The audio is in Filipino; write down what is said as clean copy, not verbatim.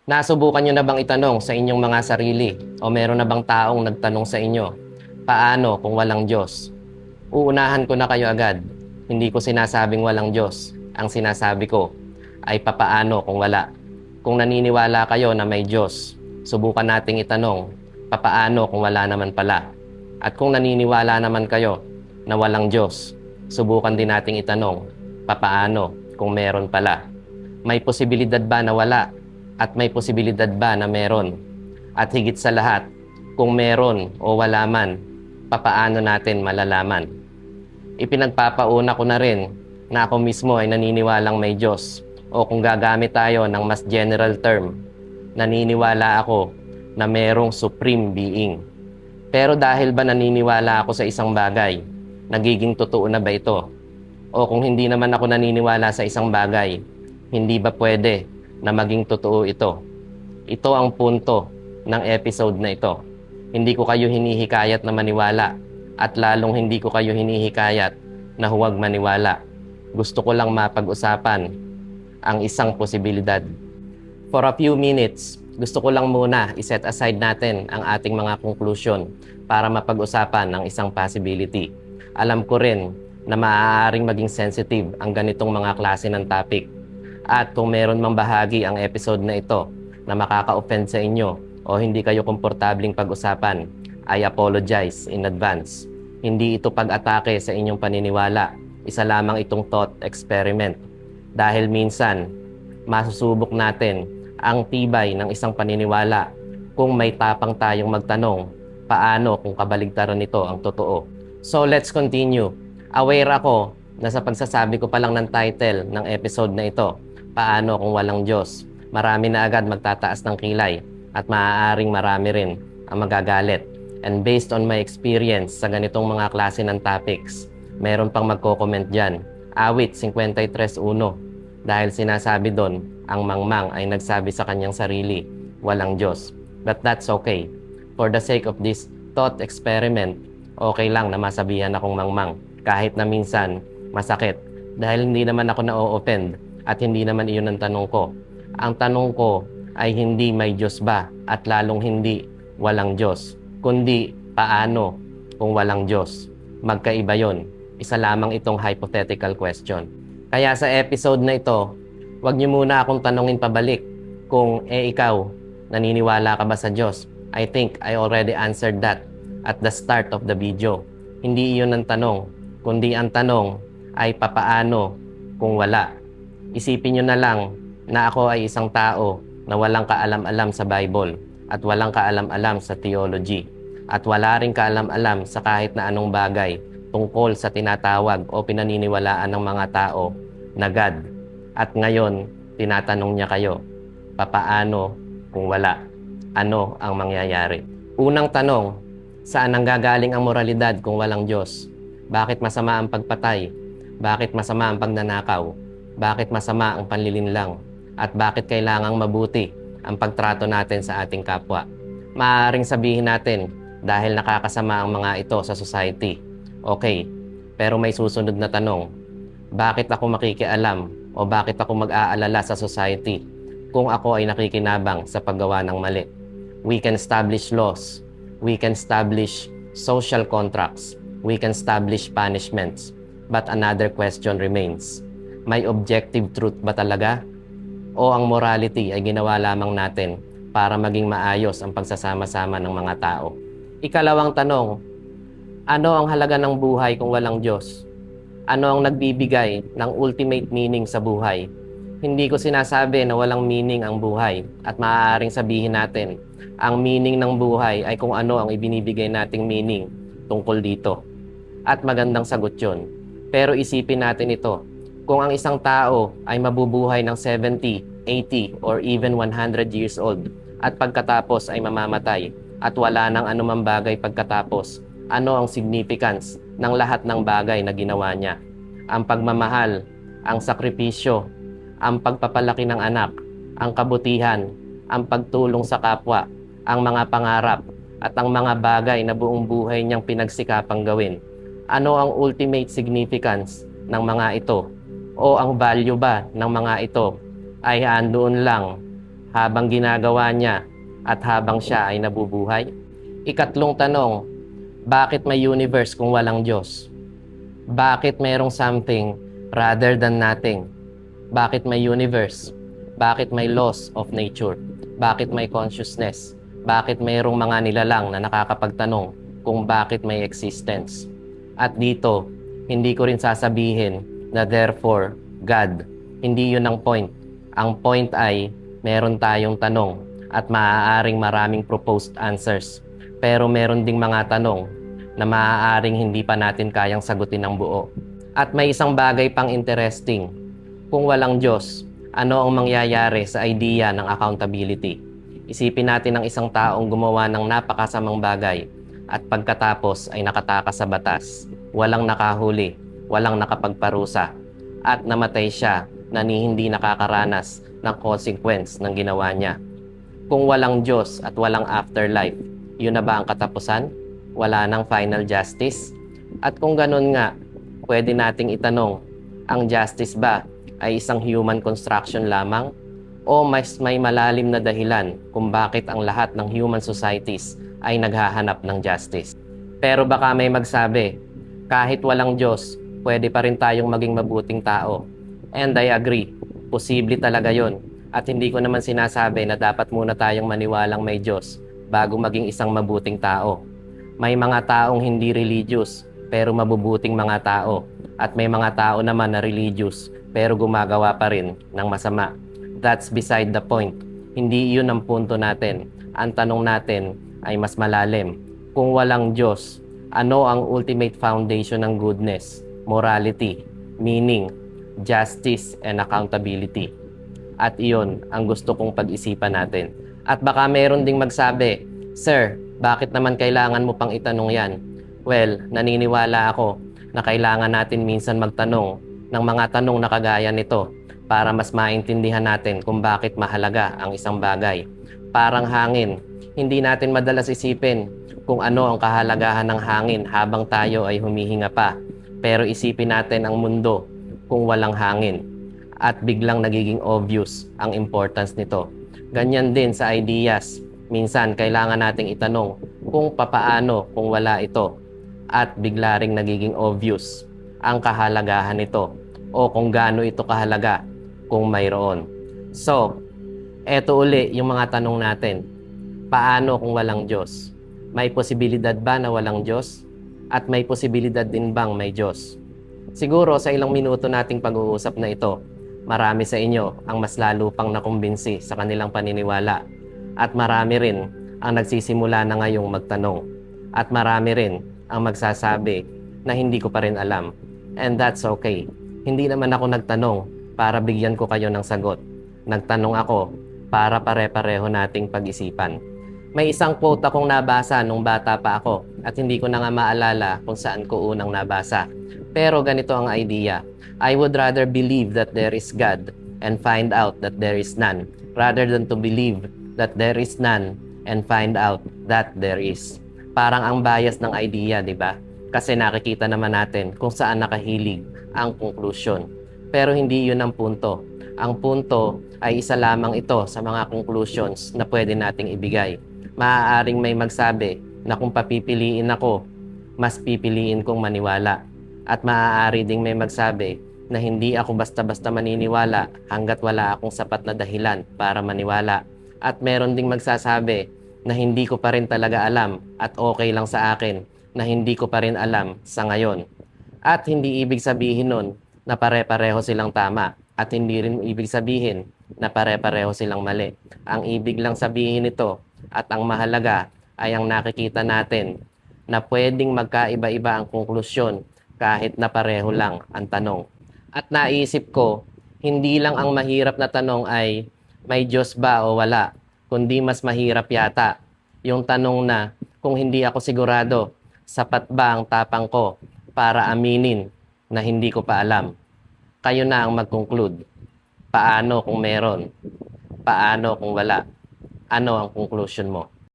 Nasubukan nyo na bang itanong sa inyong mga sarili o meron na bang taong nagtanong sa inyo, paano kung walang Diyos? Uunahan ko na kayo agad. Hindi ko sinasabing walang Diyos. Ang sinasabi ko ay papaano kung wala. Kung naniniwala kayo na may Diyos, subukan nating itanong, papaano kung wala naman pala? At kung naniniwala naman kayo na walang Diyos, subukan din nating itanong, papaano kung meron pala? May posibilidad ba na wala? At may posibilidad ba na meron? At higit sa lahat, kung meron o wala man, papaano natin malalaman? Ipinagpapauna ko na rin na ako mismo ay naniniwalang may Diyos, o kung gagamit tayo ng mas general term, naniniwala ako na merong supreme being. Pero dahil ba naniniwala ako sa isang bagay, nagiging totoo na ba ito? O kung hindi naman ako naniniwala sa isang bagay, hindi ba pwede na maging totoo ito? Ito ang punto ng episode na ito. Hindi ko kayo hinihikayat na maniwala at lalong hindi ko kayo hinihikayat na huwag maniwala. Gusto ko lang mapag-usapan ang isang posibilidad. For a few minutes, gusto ko lang muna iset aside natin ang ating mga conclusion para mapag-usapan ng isang possibility. Alam ko rin na maaaring maging sensitive ang ganitong mga klase ng topic. At kung meron mang bahagi ang episode na ito na makaka-offend sa inyo o hindi kayo komportabling pag-usapan, I apologize in advance. Hindi ito pag-atake sa inyong paniniwala. Isa lamang itong thought experiment. Dahil minsan, masusubok natin ang tibay ng isang paniniwala kung may tapang tayong magtanong, paano kung kabaligtaran nito ang totoo? So let's continue. Aware ako na sa pagsasabi ko pa lang ng title ng episode na ito, paano kung walang Diyos, marami na agad magtataas ng kilay at maaaring marami rin ang magagalit. And based on my experience sa ganitong mga klase ng topics, meron pang magko-comment dyan. Awit 53:1 dahil sinasabi doon, ang mangmang ay nagsabi sa kanyang sarili, walang Diyos. But that's okay. For the sake of this thought experiment, okay lang na masabihan akong mangmang kahit na minsan masakit dahil hindi naman ako na-offend. At hindi naman iyon ang tanong ko. Ang tanong ko ay hindi may Diyos ba at lalong hindi walang Diyos, kundi paano kung walang Diyos. Magkaiba yon. Isa lamang itong hypothetical question. Kaya sa episode na ito, wag niyo muna akong tanongin pabalik kung ikaw, naniniwala ka ba sa Diyos? I think I already answered that at the start of the video. Hindi iyon ang tanong, kundi ang tanong ay papaano kung wala. Isipin nyo na lang na ako ay isang tao na walang kaalam-alam sa Bible at walang kaalam-alam sa theology at wala rin kaalam-alam sa kahit na anong bagay tungkol sa tinatawag o pinaniniwalaan ng mga tao na God. At ngayon, tinatanong niya kayo, papaano kung wala? Ano ang mangyayari? Unang tanong, saan nanggagaling ang moralidad kung walang Diyos? Bakit masama ang pagpatay? Bakit masama ang pagnanakaw? Bakit masama ang panlilinlang? At bakit kailangang mabuti ang pagtrato natin sa ating kapwa? Maaaring sabihin natin dahil nakakasama ang mga ito sa society. Okay, pero may susunod na tanong. Bakit ako makikialam o bakit ako mag-aalala sa society kung ako ay nakikinabang sa paggawa ng mali? We can establish laws. We can establish social contracts. We can establish punishments. But another question remains. May objective truth ba talaga? O ang morality ay ginawa lamang natin para maging maayos ang pagsasama-sama ng mga tao? Ikalawang tanong, ano ang halaga ng buhay kung walang Diyos? Ano ang nagbibigay ng ultimate meaning sa buhay? Hindi ko sinasabi na walang meaning ang buhay at maaaring sabihin natin, ang meaning ng buhay ay kung ano ang ibinibigay nating meaning tungkol dito. At magandang sagot yun. Pero isipin natin ito. Kung ang isang tao ay mabubuhay ng 70, 80, or even 100 years old at pagkatapos ay mamamatay at wala nang anumang bagay pagkatapos, ano ang significance ng lahat ng bagay na ginawa niya? Ang pagmamahal, ang sakripisyo, ang pagpapalaki ng anak, ang kabutihan, ang pagtulong sa kapwa, ang mga pangarap, at ang mga bagay na buong buhay niyang pinagsikapang gawin. Ano ang ultimate significance ng mga ito? O ang value ba ng mga ito ay andoon lang habang ginagawa niya at habang siya ay nabubuhay? Ikatlong tanong, bakit may universe kung walang Diyos? Bakit mayroong something rather than nothing? Bakit may universe? Bakit may laws of nature? Bakit may consciousness? Bakit mayroong mga nilalang na nakakapagtanong kung bakit may existence? At dito, hindi ko rin sasabihin na therefore, God. Hindi yun ang point. Ang point ay meron tayong tanong at maaaring maraming proposed answers. Pero meron ding mga tanong na maaaring hindi pa natin kayang sagutin ng buo. At may isang bagay pang interesting. Kung walang Diyos, ano ang mangyayari sa idea ng accountability? Isipin natin ang isang taong gumawa ng napakasamang bagay at pagkatapos ay nakatakas sa batas. Walang nakahuli, walang nakapagparusa, at namatay siya na hindi nakakaranas ng consequence ng ginawa niya. Kung walang Diyos at walang afterlife, yun na ba ang katapusan? Wala nang final justice? At kung ganun nga, pwede nating itanong, ang justice ba ay isang human construction lamang? O mas may malalim na dahilan kung bakit ang lahat ng human societies ay naghahanap ng justice? Pero baka may magsabi, kahit walang Diyos, pwede pa rin tayong maging mabuting tao. And I agree, posible talaga yon. At hindi ko naman sinasabi na dapat muna tayong maniwalang may Diyos bago maging isang mabuting tao. May mga taong hindi religious pero mabubuting mga tao. At may mga tao naman na religious pero gumagawa pa rin ng masama. That's beside the point. Hindi iyon ang punto natin. Ang tanong natin ay mas malalim. Kung walang Diyos, ano ang ultimate foundation ng goodness, morality, meaning, justice, and accountability? At iyon ang gusto kong pag-isipan natin. At baka meron ding magsabi, Sir, bakit naman kailangan mo pang itanong yan? Well, naniniwala ako na kailangan natin minsan magtanong ng mga tanong na kagaya nito para mas maintindihan natin kung bakit mahalaga ang isang bagay. Parang hangin, hindi natin madalas isipin kung ano ang kahalagahan ng hangin habang tayo ay humihinga pa. Pero isipin natin ang mundo kung walang hangin at biglang nagiging obvious ang importance nito. Ganyan din sa ideas. Minsan kailangan nating itanong kung papaano kung wala ito at bigla ring nagiging obvious ang kahalagahan nito o kung gaano ito kahalaga kung mayroon. So, eto uli yung mga tanong natin. Paano kung walang Diyos? May posibilidad ba na walang Diyos? At may posibilidad din bang may Diyos? Siguro sa ilang minuto nating pag-uusap na ito, marami sa inyo ang mas lalo pang nakumbinsi sa kanilang paniniwala. At marami rin ang nagsisimula na ngayong magtanong. At marami rin ang magsasabi na hindi ko pa rin alam. And that's okay. Hindi naman ako nagtanong para bigyan ko kayo ng sagot. Nagtanong ako para pare-pareho nating pag-isipan. May isang quote akong nabasa nung bata pa ako at hindi ko na nga maalala kung saan ko unang nabasa. Pero ganito ang idea. I would rather believe that there is God and find out that there is none rather than to believe that there is none and find out that there is. Parang ang bias ng idea, di ba? Kasi nakikita naman natin kung saan nakahilig ang conclusion. Pero hindi yun ang punto. Ang punto ay isa lamang ito sa mga conclusions na pwede nating ibigay. Maaaring may magsabi na kung papipiliin ako, mas pipiliin kong maniwala. At maaari ding may magsabi na hindi ako basta-basta maniniwala hanggat wala akong sapat na dahilan para maniwala. At meron ding magsasabi na hindi ko pa rin talaga alam at okay lang sa akin na hindi ko pa rin alam sa ngayon. At hindi ibig sabihin nun na pare-pareho silang tama at hindi rin ibig sabihin na pare-pareho silang mali. Ang ibig lang sabihin nito at ang mahalaga ay ang nakikita natin na pwedeng magkaiba-iba ang konklusyon kahit na pareho lang ang tanong. At naisip ko, hindi lang ang mahirap na tanong ay may Diyos ba o wala, kundi mas mahirap yata yung tanong na kung hindi ako sigurado, sapat ba ang tapang ko para aminin na hindi ko pa alam. Kayo na ang mag-conclude. Paano kung meron? Paano kung wala? Ano ang conclusion mo?